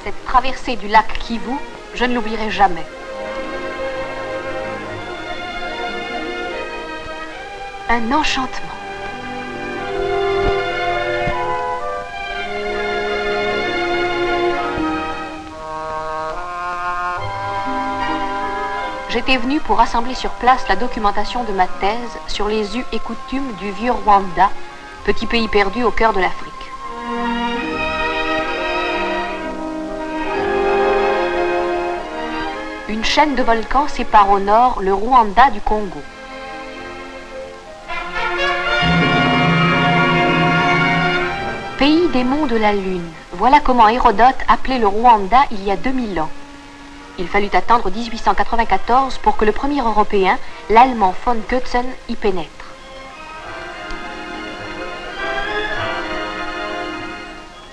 Cette traversée du lac Kivu, je ne l'oublierai jamais. Un enchantement. J'étais venue pour rassembler sur place la documentation de ma thèse sur les us et coutumes du vieux Rwanda, petit pays perdu au cœur de l'Afrique. Une chaîne de volcans sépare au nord le Rwanda du Congo. Pays des monts de la Lune, voilà comment Hérodote appelait le Rwanda il y a 2000 ans. Il fallut attendre 1894 pour que le premier Européen, l'Allemand von Goetzen, y pénètre.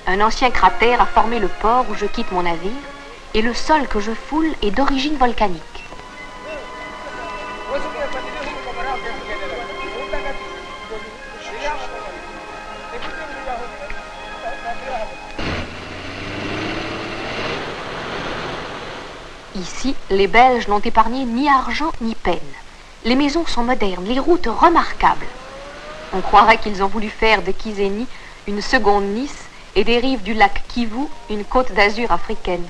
Un ancien cratère a formé le port où je quitte mon navire, et le sol que je foule est d'origine volcanique. Ici, les Belges n'ont épargné ni argent ni peine. Les maisons sont modernes, les routes remarquables. On croirait qu'ils ont voulu faire de Kizeni une seconde Nice et des rives du lac Kivu une côte d'Azur africaine.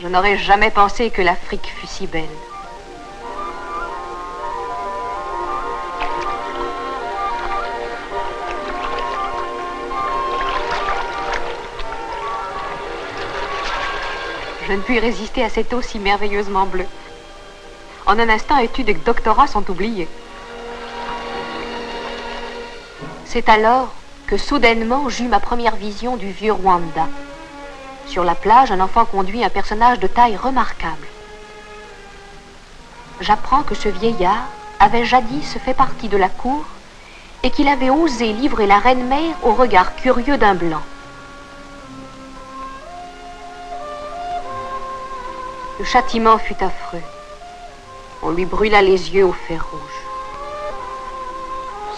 Je n'aurais jamais pensé que l'Afrique fût si belle. Je ne puis résister à cette eau si merveilleusement bleue. En un instant, études et doctorats sont oubliés. C'est alors que soudainement j'eus ma première vision du vieux Rwanda. Sur la plage, un enfant conduit un personnage de taille remarquable. J'apprends que ce vieillard avait jadis fait partie de la cour et qu'il avait osé livrer la reine-mère au regard curieux d'un blanc. Le châtiment fut affreux. On lui brûla les yeux au fer rouge.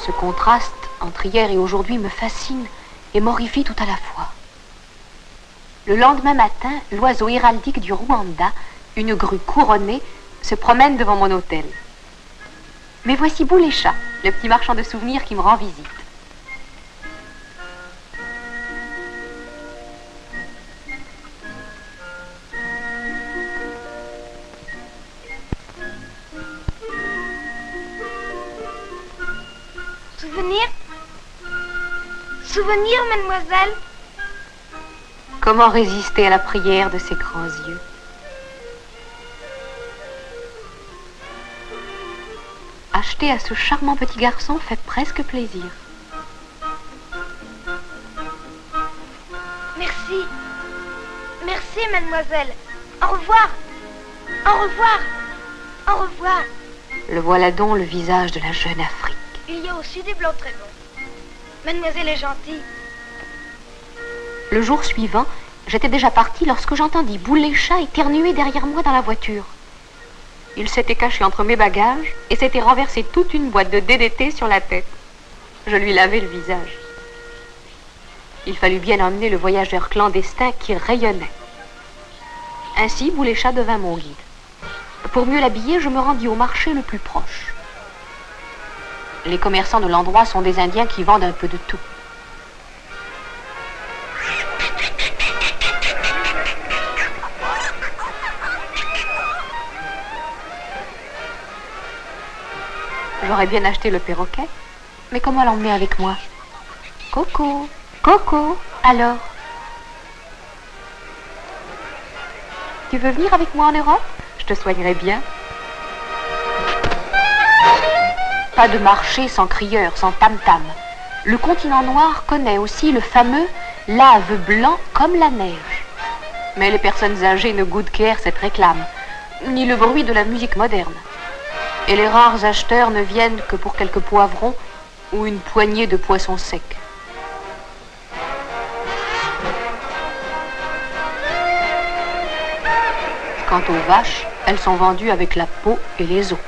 Ce contraste entre hier et aujourd'hui me fascine et m'horrifie tout à la fois. Le lendemain matin, l'oiseau héraldique du Rwanda, une grue couronnée, se promène devant mon hôtel. Mais voici Boulécha, le petit marchand de souvenirs qui me rend visite. Souvenir? Souvenir, mademoiselle? Comment résister à la prière de ces grands yeux? Acheter à ce charmant petit garçon fait presque plaisir. Merci. Merci, mademoiselle. Au revoir. Au revoir. Au revoir. Le voilà donc, le visage de la jeune Afrique. Il y a aussi des blancs très bons. Mademoiselle est gentille. Le jour suivant, j'étais déjà partie lorsque j'entendis Boulécha éternuer derrière moi dans la voiture. Il s'était caché entre mes bagages et s'était renversé toute une boîte de DDT sur la tête. Je lui lavai le visage. Il fallut bien emmener le voyageur clandestin qui rayonnait. Ainsi, Boulécha devint mon guide. Pour mieux l'habiller, je me rendis au marché le plus proche. Les commerçants de l'endroit sont des Indiens qui vendent un peu de tout. J'aurais bien acheté le perroquet, mais comment l'emmener avec moi? Coco, Coco, alors? Tu veux venir avec moi en Europe? Je te soignerai bien. Pas de marché sans crieur, sans tam-tam. Le continent noir connaît aussi le fameux lave blanc comme la neige. Mais les personnes âgées ne goûtent guère cette réclame, ni le bruit de la musique moderne. Et les rares acheteurs ne viennent que pour quelques poivrons ou une poignée de poissons secs. Quant aux vaches, elles sont vendues avec la peau et les os.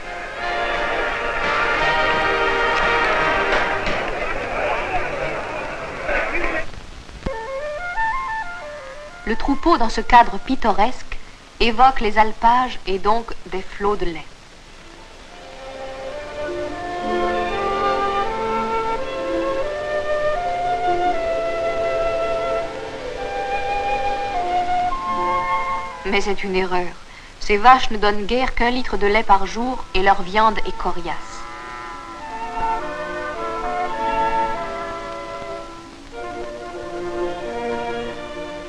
Le troupeau, dans ce cadre pittoresque, évoque les alpages et donc des flots de lait. Mais c'est une erreur. Ces vaches ne donnent guère qu'1 litre de lait par jour et leur viande est coriace.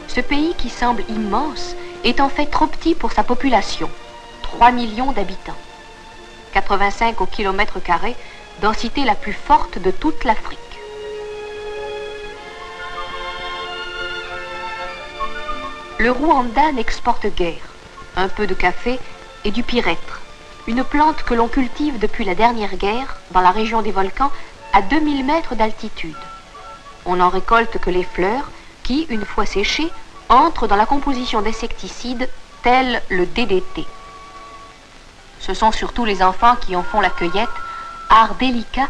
Ce pays qui semble immense est en fait trop petit pour sa population. 3 millions d'habitants. 85 au kilomètre carré, densité la plus forte de toute l'Afrique. Le Rwanda n'exporte guère. Un peu de café et du pyrètre, une plante que l'on cultive depuis la dernière guerre dans la région des volcans à 2000 mètres d'altitude. On n'en récolte que les fleurs qui, une fois séchées, entrent dans la composition d'insecticides tels le DDT. Ce sont surtout les enfants qui en font la cueillette, art délicat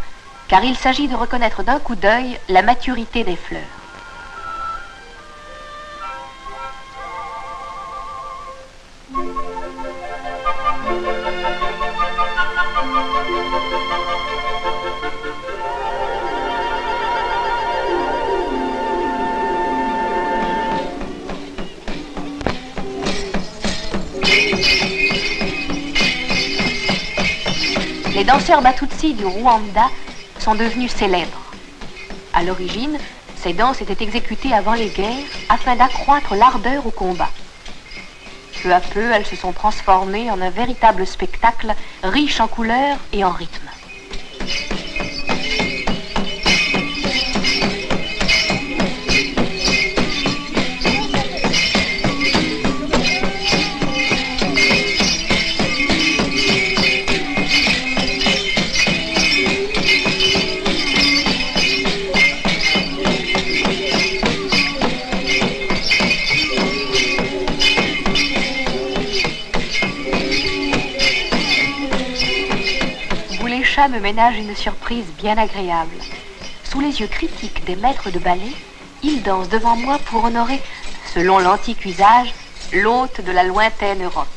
car il s'agit de reconnaître d'un coup d'œil la maturité des fleurs. Les danseurs Batutsi du Rwanda sont devenus célèbres. À l'origine, ces danses étaient exécutées avant les guerres afin d'accroître l'ardeur au combat. Peu à peu, elles se sont transformées en un véritable spectacle riche en couleurs et en rythme. Me ménage une surprise bien agréable. Sous les yeux critiques des maîtres de ballet, il danse devant moi pour honorer, selon l'antique usage, l'hôte de la lointaine Europe.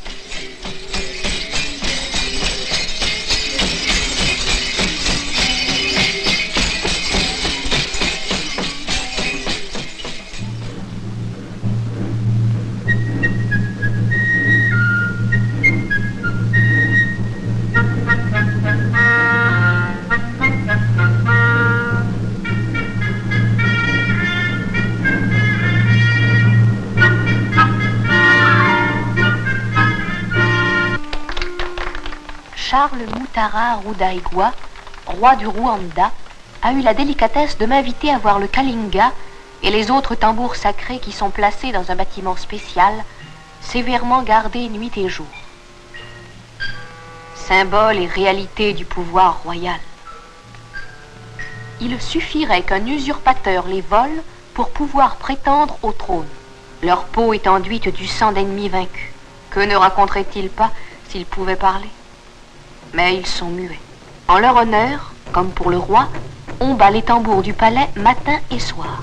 Charles Mutara Rudahigwa, roi du Rwanda, a eu la délicatesse de m'inviter à voir le kalinga et les autres tambours sacrés qui sont placés dans un bâtiment spécial, sévèrement gardé nuit et jour. Symbole et réalité du pouvoir royal. Il suffirait qu'un usurpateur les vole pour pouvoir prétendre au trône. Leur peau est enduite du sang d'ennemis vaincus. Que ne raconteraient-ils pas s'ils pouvaient parler? Mais ils sont muets. En leur honneur, comme pour le roi, on bat les tambours du palais matin et soir.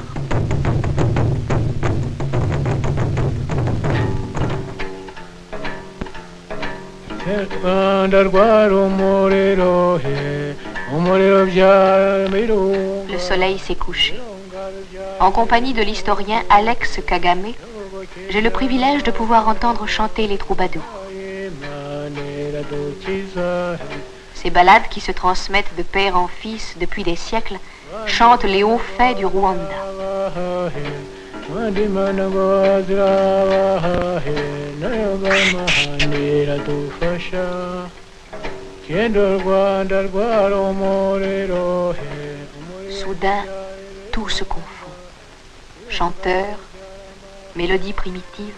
Le soleil s'est couché. En compagnie de l'historien Alex Kagame, j'ai le privilège de pouvoir entendre chanter les troubadours. Ces ballades qui se transmettent de père en fils depuis des siècles chantent les hauts faits du Rwanda. Soudain, tout se confond. Chanteurs, mélodie primitive.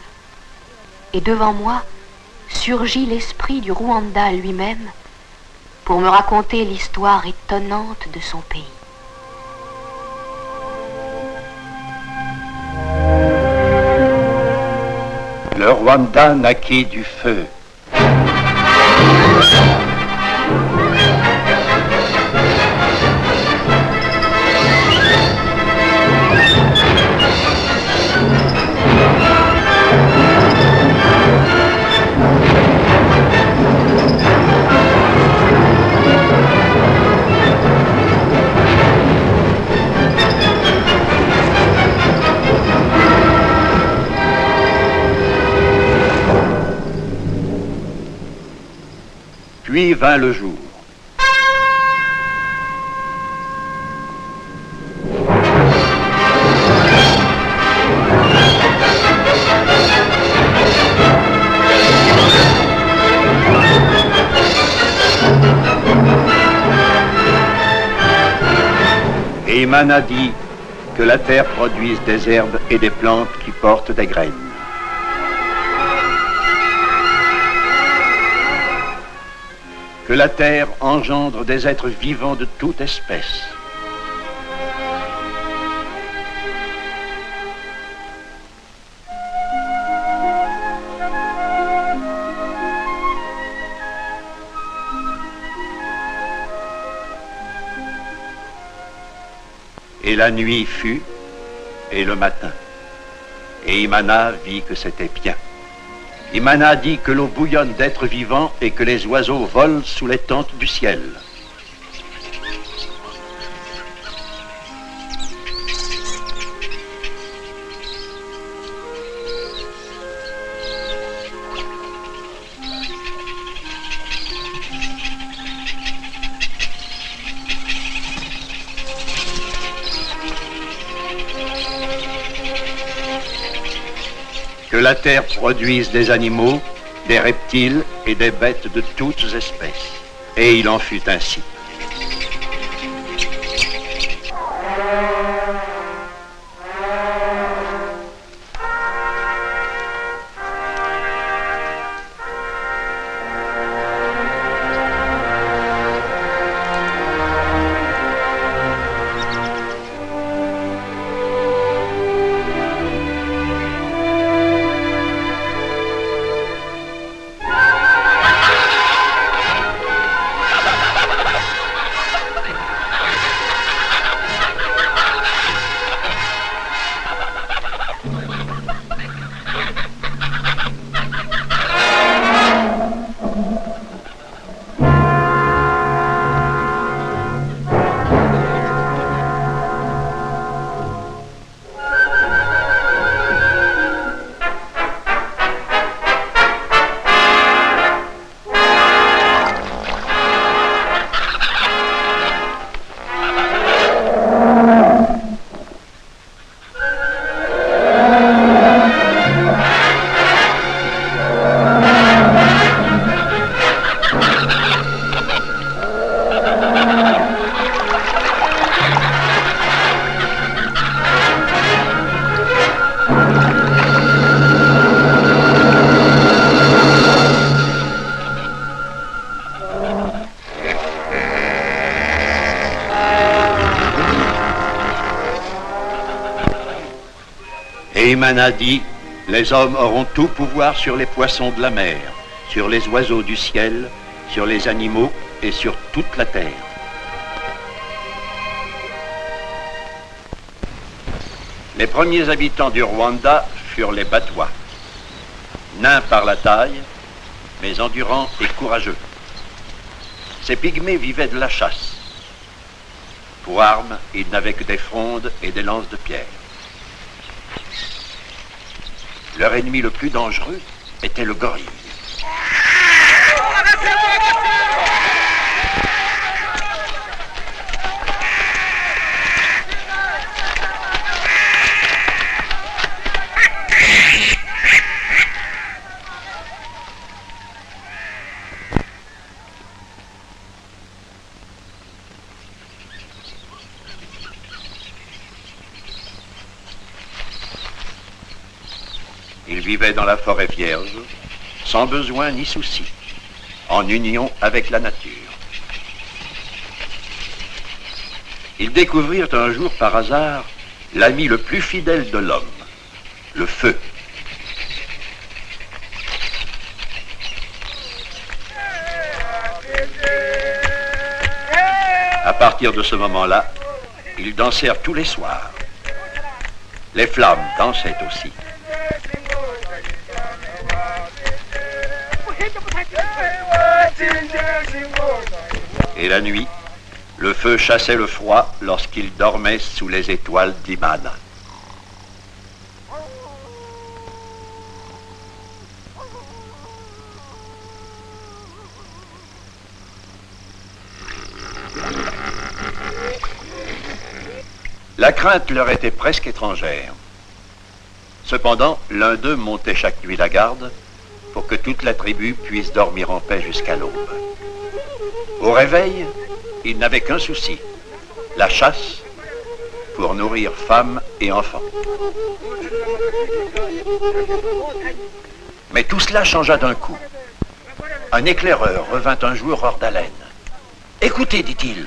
Et devant moi, surgit l'esprit du Rwanda lui-même pour me raconter l'histoire étonnante de son pays. Le Le Rwanda naquit du feu. Puis vint le jour. Et Imana dit que la terre produise des herbes et des plantes qui portent des graines. Que la terre engendre des êtres vivants de toute espèce. Et la nuit fut, et le matin. Et Imana vit que c'était bien. Imana dit que l'eau bouillonne d'êtres vivants et que les oiseaux volent sous les tentes du ciel. Que la terre produise des animaux, des reptiles et des bêtes de toutes espèces. Et il en fut ainsi. Et Imana dit, les hommes auront tout pouvoir sur les poissons de la mer, sur les oiseaux du ciel, sur les animaux et sur toute la terre. Les premiers habitants du Rwanda furent les Batwa, nains par la taille, mais endurants et courageux. Ces pygmées vivaient de la chasse. Pour armes, ils n'avaient que des frondes et des lances de pierre. Leur ennemi le plus dangereux était le gorille. Ils vivaient dans la forêt vierge, sans besoin ni souci, en union avec la nature. Ils découvrirent un jour par hasard l'ami le plus fidèle de l'homme, le feu. partir de ce moment-là, ils dansèrent tous les soirs. Les flammes dansaient aussi. Et la nuit, le feu chassait le froid lorsqu'ils dormaient sous les étoiles d'Imana. La crainte leur était presque étrangère. Cependant, l'un d'eux montait chaque nuit la garde pour que toute la tribu puisse dormir en paix jusqu'à l'aube. Au réveil, ils n'avaient qu'un souci, la chasse pour nourrir femmes et enfants. Mais tout cela changea d'un coup. Un éclaireur revint un jour hors d'haleine. « Écoutez, dit-il,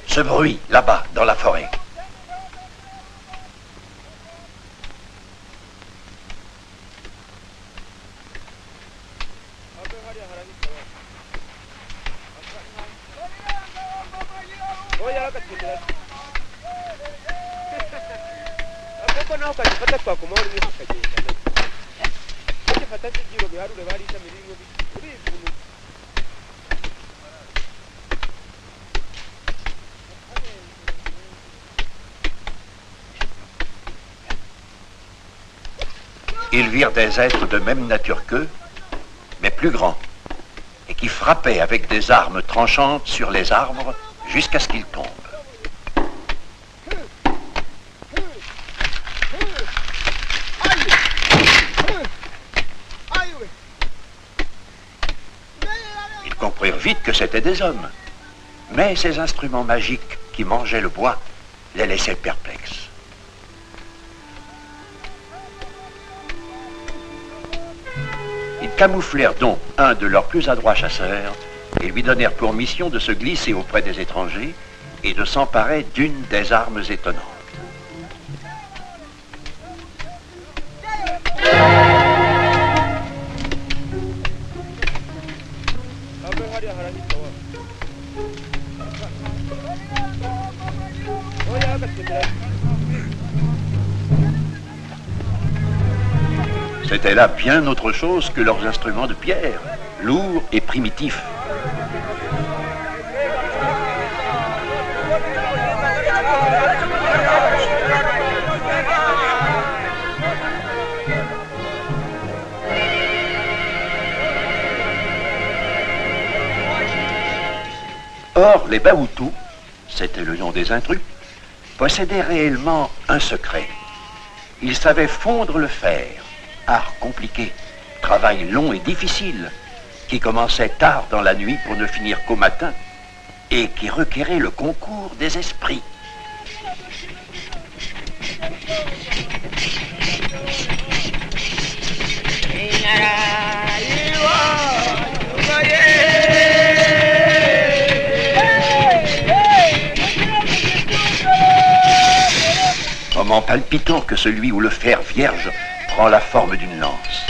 ce bruit là-bas dans la forêt. » Ils virent des êtres de même nature qu'eux, mais plus grands, et qui frappaient avec des armes tranchantes sur les arbres jusqu'à ce qu'ils tombent. Ils comprirent vite que c'étaient des hommes, mais ces instruments magiques qui mangeaient le bois les laissaient perplexes. Ils camouflèrent donc un de leurs plus adroits chasseurs et lui donnèrent pour mission de se glisser auprès des étrangers et de s'emparer d'une des armes étonnantes. C'était là bien autre chose que leurs instruments de pierre, lourds et primitifs. Or, les Baoutous, c'était le nom des intrus, possédaient réellement un secret. Ils savaient fondre le fer. Art compliqué, travail long et difficile, qui commençait tard dans la nuit pour ne finir qu'au matin, et qui requérait le concours des esprits. Moment palpitant que celui où le fer vierge prend la forme d'une lance.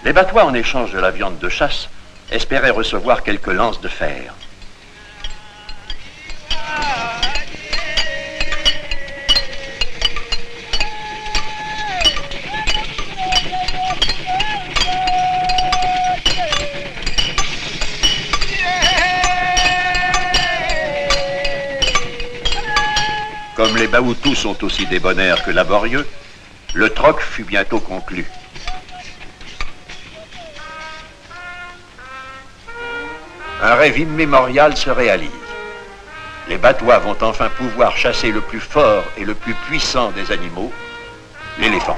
Les Batois, en échange de la viande de chasse, espéraient recevoir quelques lances de fer. Comme les Baoutous sont aussi débonnaires que laborieux, le troc fut bientôt conclu. Un rêve immémorial se réalise. Les Batois vont enfin pouvoir chasser le plus fort et le plus puissant des animaux, l'éléphant.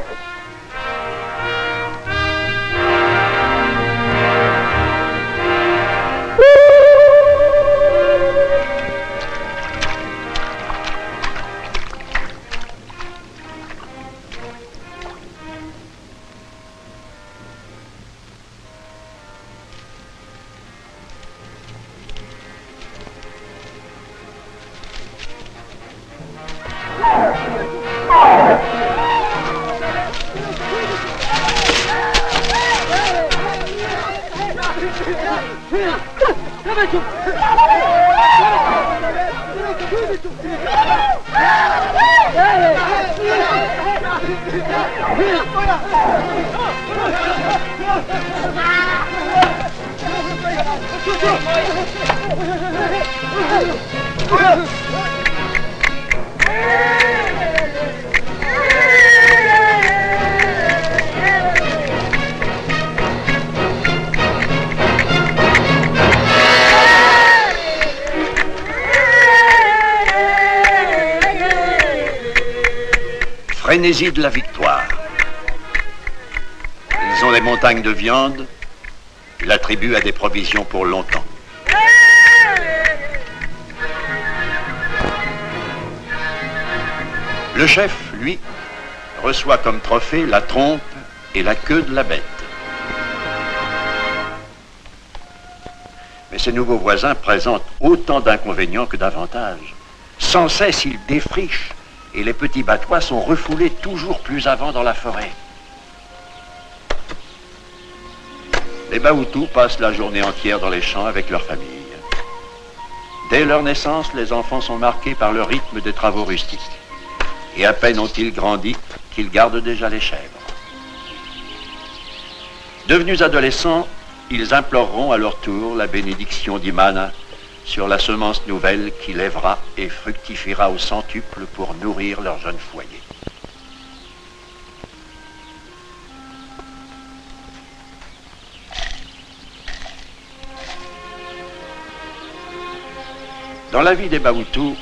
Frénésie de la victoire. Ils ont des montagnes de viande. La tribu a des provisions pour longtemps. Le chef, lui, reçoit comme trophée la trompe et la queue de la bête. Mais ces nouveaux voisins présentent autant d'inconvénients que d'avantages. Sans cesse, ils défrichent et les petits batois sont refoulés toujours plus avant dans la forêt. Les Baoutous passent la journée entière dans les champs avec leur famille. Dès leur naissance, les enfants sont marqués par le rythme des travaux rustiques. Et à peine ont-ils grandi qu'ils gardent déjà les chèvres. Devenus adolescents, ils imploreront à leur tour la bénédiction d'Imana sur la semence nouvelle qui lèvera et fructifiera au centuple pour nourrir leur jeune foyer. Dans la vie des Baoutous,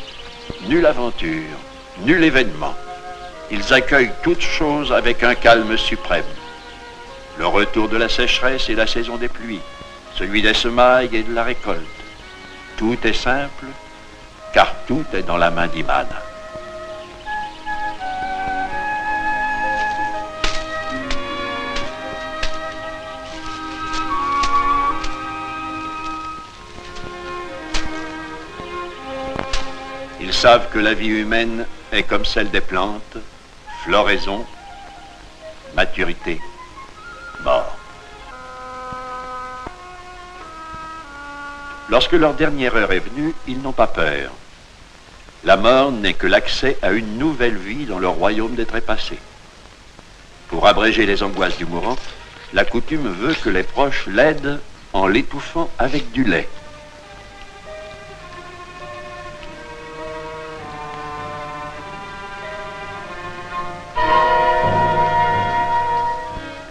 nulle aventure, nul événement. Ils accueillent toutes choses avec un calme suprême. Le retour de la sécheresse et la saison des pluies, celui des semailles et de la récolte. Tout est simple, car tout est dans la main d'Imana. Ils savent que la vie humaine est comme celle des plantes, floraison, maturité, mort. Lorsque leur dernière heure est venue, ils n'ont pas peur. La mort n'est que l'accès à une nouvelle vie dans le royaume des trépassés. Pour abréger les angoisses du mourant, la coutume veut que les proches l'aident en l'étouffant avec du lait.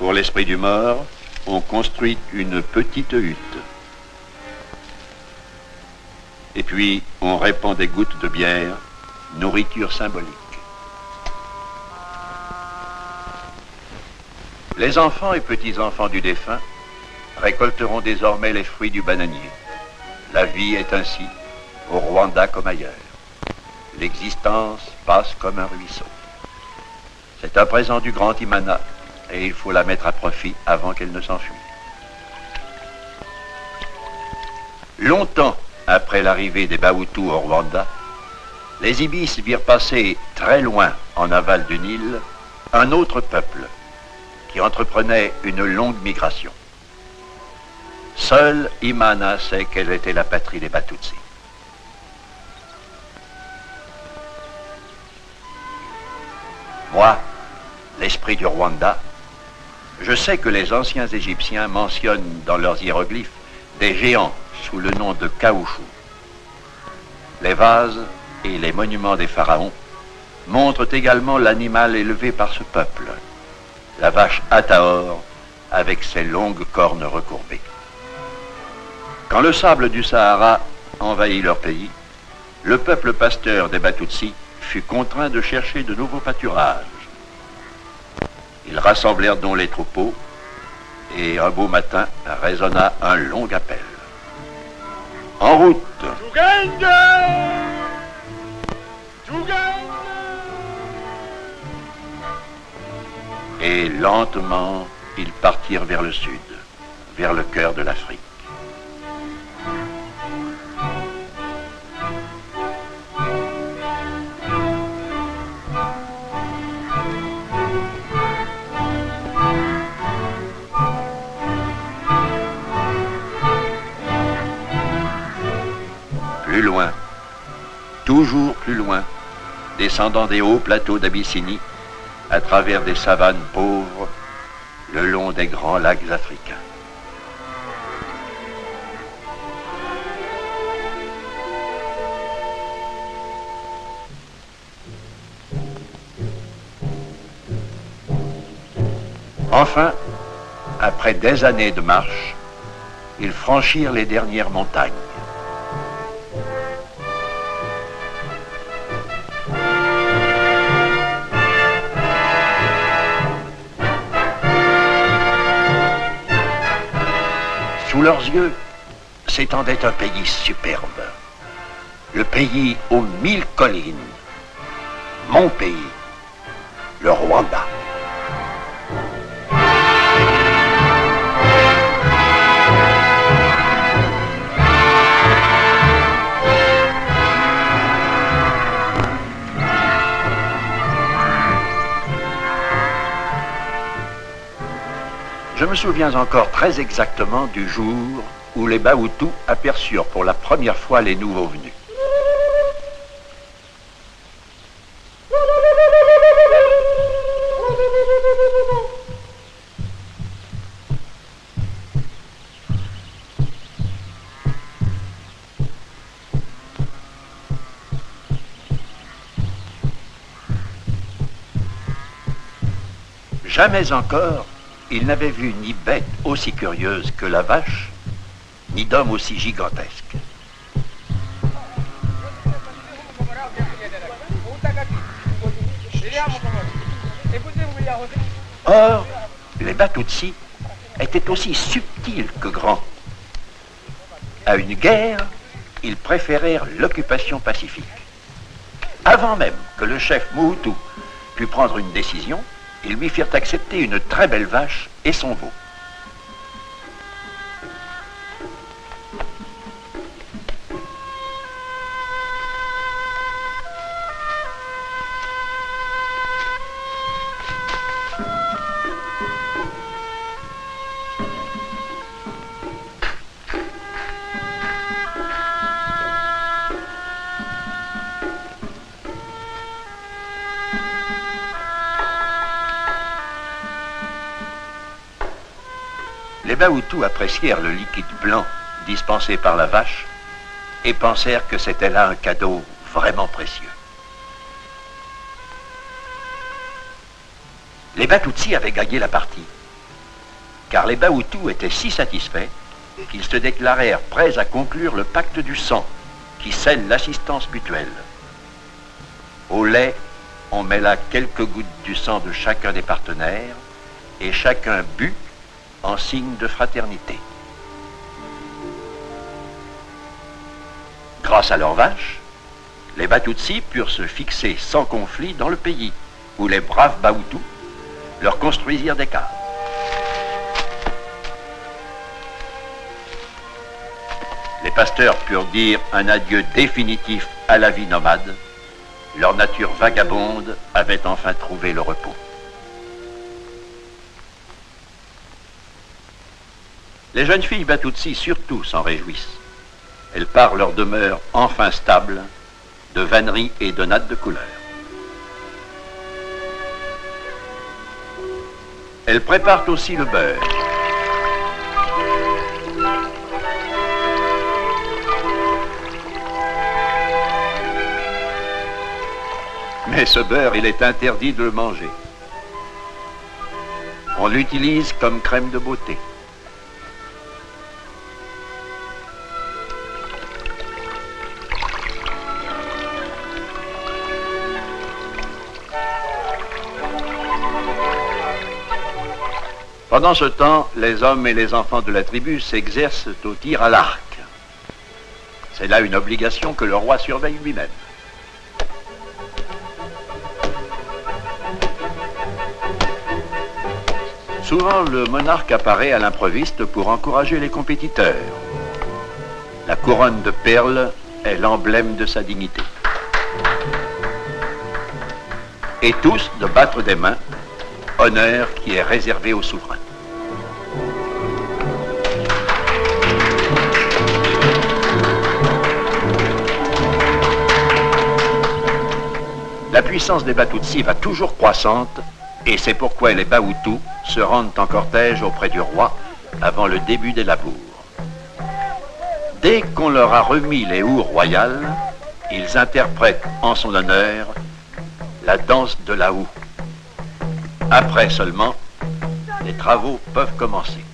Pour l'esprit du mort, on construit une petite hutte. Et puis, on répand des gouttes de bière, nourriture symbolique. Les enfants et petits-enfants du défunt récolteront désormais les fruits du bananier. La vie est ainsi, au Rwanda comme ailleurs. L'existence passe comme un ruisseau. C'est un présent du grand Imana, et il faut la mettre à profit avant qu'elle ne s'enfuit. Longtemps après l'arrivée des Baoutous au Rwanda, les Ibis virent passer très loin en aval du Nil un autre peuple qui entreprenait une longue migration. Seul Imana sait quelle était la patrie des Batutsi. Moi, l'esprit du Rwanda, je sais que les anciens Égyptiens mentionnent dans leurs hiéroglyphes des géants sous le nom de Kaouchou. Les vases et les monuments des pharaons montrent également l'animal élevé par ce peuple, la vache Ataor avec ses longues cornes recourbées. Quand le sable du Sahara envahit leur pays, le peuple pasteur des Batutsi fut contraint de chercher de nouveaux pâturages. Ils rassemblèrent donc les troupeaux et un beau matin résonna un long appel. En route! Et lentement, ils partirent vers le sud, vers le cœur de l'Afrique. Plus loin, toujours plus loin, descendant des hauts plateaux d'Abyssinie, à travers des savanes pauvres, le long des grands lacs africains. Enfin, après des années de marche, ils franchirent les dernières montagnes. Sous leurs yeux s'étendait un pays superbe, le pays aux 1000 collines, mon pays, le Rwanda. Je me souviens encore très exactement du jour où les Bahutus aperçurent pour la première fois les nouveaux venus. Jamais encore, ils n'avaient vu ni bête aussi curieuse que la vache, ni d'homme aussi gigantesque. Or, les Batutsi étaient aussi subtils que grands. À une guerre, ils préférèrent l'occupation pacifique. Avant même que le chef Mobutu pût prendre une décision, ils lui firent accepter une très belle vache et son veau. Les Bahutus apprécièrent le liquide blanc dispensé par la vache et pensèrent que c'était là un cadeau vraiment précieux. Les Batutsi avaient gagné la partie, car les Bahutus étaient si satisfaits qu'ils se déclarèrent prêts à conclure le pacte du sang qui scelle l'assistance mutuelle. Au lait, on mêla quelques gouttes du sang de chacun des partenaires et chacun but en signe de fraternité. Grâce à leurs vaches, les Batutsi purent se fixer sans conflit dans le pays, où les braves Bahutus leur construisirent des cases. Les pasteurs purent dire un adieu définitif à la vie nomade. Leur nature vagabonde avait enfin trouvé le repos. Les jeunes filles Batutsi surtout s'en réjouissent. Elles parent leur demeure enfin stable de vanneries et de nattes de couleur. Elles préparent aussi le beurre. Mais ce beurre, il est interdit de le manger. On l'utilise comme crème de beauté. Pendant ce temps, les hommes et les enfants de la tribu s'exercent au tir à l'arc. C'est là une obligation que le roi surveille lui-même. Souvent, le monarque apparaît à l'improviste pour encourager les compétiteurs. La couronne de perles est l'emblème de sa dignité. Et tous de battre des mains, honneur qui est réservé au souverain. La puissance des Batutsi va toujours croissante Et c'est pourquoi les Baoutous se rendent en cortège auprès du roi avant le début des labours. Dès qu'on leur a remis les houes royales, ils interprètent en son honneur la danse de la houe. Après seulement, les travaux peuvent commencer.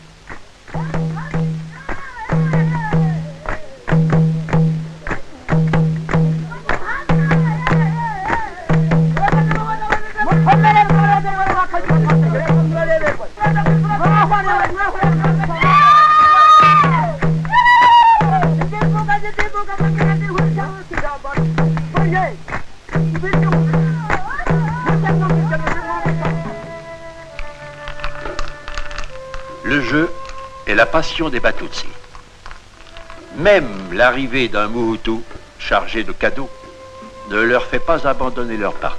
Le jeu est la passion des Batutsi. Même l'arrivée d'un Mohutu chargé de cadeaux ne leur fait pas abandonner leur partie.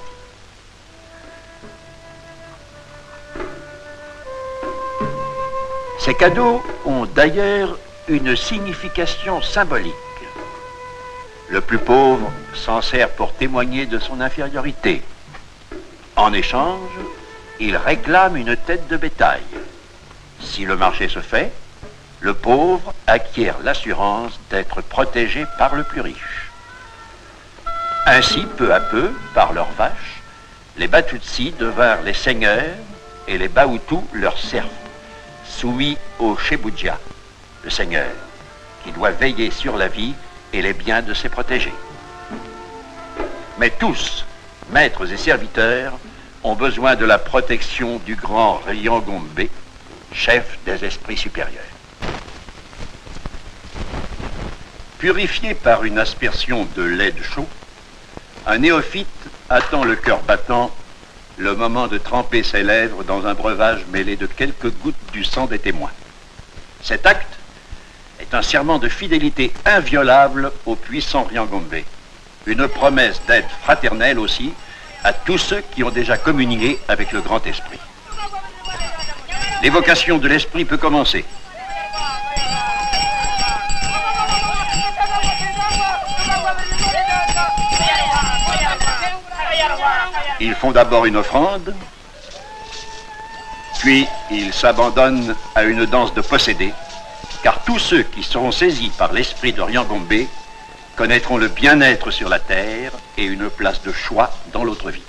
Ces cadeaux ont d'ailleurs une signification symbolique. Le plus pauvre s'en sert pour témoigner de son infériorité. En échange, il réclame une tête de bétail. Si le marché se fait, le pauvre acquiert l'assurance d'être protégé par le plus riche. Ainsi, peu à peu, par leurs vaches, les Batutsi devinrent les seigneurs et les Bahutus leurs serfs, soumis au Shebudja, le seigneur, qui doit veiller sur la vie et les biens de ses protégés. Mais tous, maîtres et serviteurs, ont besoin de la protection du grand Ryangombe, chef des esprits supérieurs. Purifié par une aspersion de lait de chaud, un néophyte attend le cœur battant le moment de tremper ses lèvres dans un breuvage mêlé de quelques gouttes du sang des témoins. Cet acte est un serment de fidélité inviolable au puissant Ryangombe, une promesse d'aide fraternelle aussi à tous ceux qui ont déjà communié avec le grand esprit. L'évocation de l'esprit peut commencer. Ils font d'abord une offrande, puis ils s'abandonnent à une danse de possédés, car tous ceux qui seront saisis par l'esprit de Ryangombe connaîtront le bien-être sur la terre et une place de choix dans l'autre vie.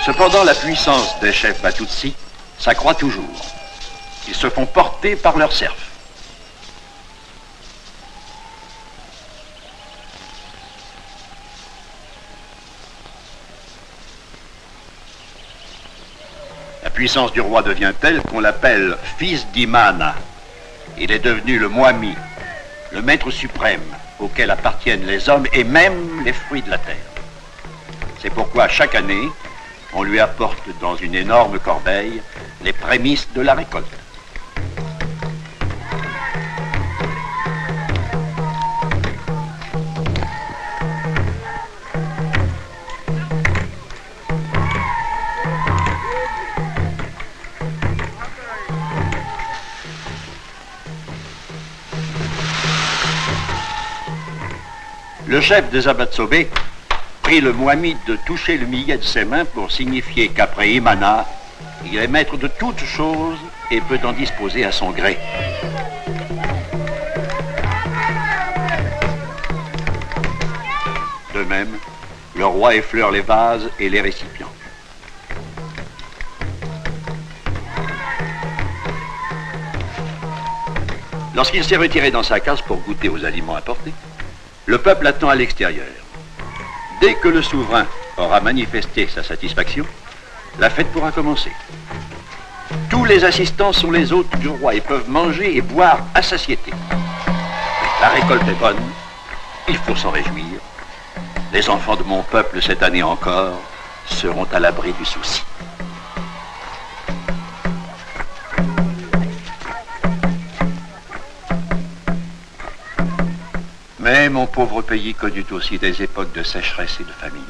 Cependant, la puissance des chefs Batutsi s'accroît toujours. Ils se font porter par leurs serfs. La puissance du roi devient telle qu'on l'appelle fils d'Imana. Il est devenu le Mwami, le maître suprême auquel appartiennent les hommes et même les fruits de la terre. C'est pourquoi chaque année, on lui apporte dans une énorme corbeille les prémices de la récolte. Le chef des Abatsobe prie le Mwami de toucher le millet de ses mains pour signifier qu'après Imana, il est maître de toutes choses et peut en disposer à son gré. De même, le roi effleure les vases et les récipients. Lorsqu'il s'est retiré dans sa case pour goûter aux aliments apportés, le peuple attend à l'extérieur. Dès que le souverain aura manifesté sa satisfaction, la fête pourra commencer. Tous les assistants sont les hôtes du roi et peuvent manger et boire à satiété. La récolte est bonne, il faut s'en réjouir. Les enfants de mon peuple, cette année encore, seront à l'abri du souci. Mais mon pauvre pays connut aussi des époques de sécheresse et de famine.